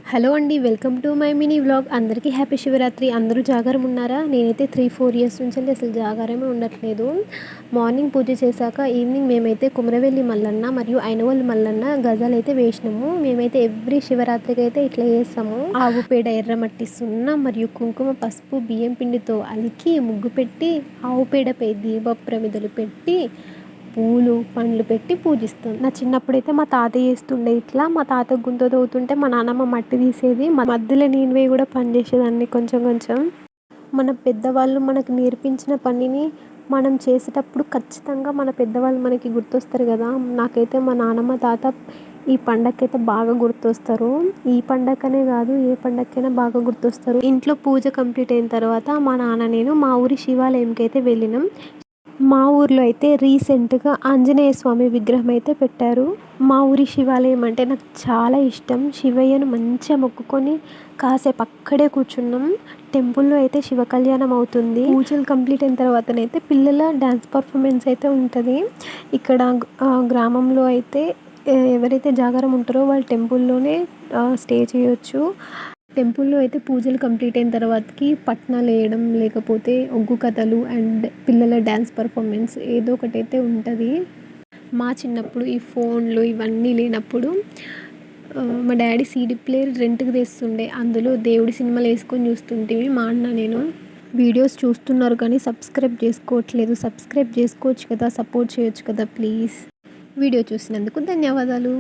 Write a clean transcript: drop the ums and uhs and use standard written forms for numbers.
Hello అండి. Welcome to my mini vlog. అందరికీ happy Shivaratri. అందరూ జాగారం ఉన్నారా? నేనైతే 3-4 ఇయర్స్ నుంచి అసలు జాగారమే ఉండట్లేదు. మార్నింగ్ పూజ చేశాక ఈవినింగ్ మేమైతే కుమరవెల్లి మల్లన్న మరియు ఐనవోలు మల్లన్న గజాలైతే వేసినాము. మేమైతే ఎవ్రీ శివరాత్రికి అయితే ఇట్లా చేస్తాము. ఆవు పేడ, ఎర్రమట్టి, సున్నం మరియు కుంకుమ, పసుపు, బియ్యం పిండితో అలికి ముగ్గు పెట్టి ఆవు పేడపై దీప ప్రమిదలు పెట్టి పూలు పండ్లు పెట్టి పూజిస్తాం. నా చిన్నప్పుడైతే మా తాతయ్య చేస్తుండే ఇట్లా. మా తాత గుంత తవ్వుతుంటే మా నాన్నమ్మ మట్టి తీసేది. మధ్యలో నేను పోయి కూడా పని చేసేదాన్ని కొంచెం కొంచెం. మన పెద్దవాళ్ళు మనకు నేర్పించిన పనిని మనం చేసేటప్పుడు ఖచ్చితంగా మన పెద్దవాళ్ళు మనకి గుర్తొస్తారు కదా. నాకైతే మా నాన్నమ్మ తాత ఈ పండగకైతే బాగా గుర్తొస్తారు. ఈ పండగనే కాదు, ఏ పండగకైనా బాగా గుర్తొస్తారు. ఇంట్లో పూజ కంప్లీట్ అయిన తర్వాత మా నాన్న నేను మా ఊరి శివాలయంకి అయితే వెళ్ళినాం. మా ఊర్లో అయితే రీసెంట్గా ఆంజనేయ స్వామి విగ్రహం అయితే పెట్టారు. మా ఊరి శివాలయం అంటే నాకు చాలా ఇష్టం. శివయ్యను మంచిగా మొక్కుకొని కాసేపు అక్కడే కూర్చున్నాం. టెంపుల్లో అయితే శివ కళ్యాణం అవుతుంది. పూజలు కంప్లీట్ అయిన తర్వాతనైతే పిల్లల డ్యాన్స్ పర్ఫార్మెన్స్ అయితే ఉంటుంది. ఇక్కడ గ్రామంలో అయితే ఎవరైతే జాగారం ఉంటారో వాళ్ళు టెంపుల్లోనే స్టే చేయొచ్చు. టెంపుల్లో అయితే పూజలు కంప్లీట్ అయిన తర్వాతకి పట్నాలు వేయడం, లేకపోతే ఒగ్గు కథలు అండ్ పిల్లల డ్యాన్స్ పర్ఫార్మెన్స్ ఏదో ఒకటైతే ఉంటుంది. మా చిన్నప్పుడు ఈ ఫోన్లు ఇవన్నీ లేనప్పుడు మా డాడీ సీడీ ప్లేయర్ రెంట్కి తెస్తుండే. అందులో దేవుడి సినిమాలు వేసుకొని చూస్తుంటేవి మా అన్న నేను. వీడియోస్ చూస్తున్నారు కానీ సబ్స్క్రైబ్ చేసుకోవట్లేదు. సబ్స్క్రైబ్ చేసుకోవచ్చు కదా, సపోర్ట్ చేయొచ్చు కదా ప్లీజ్. వీడియో చూసినందుకు ధన్యవాదాలు.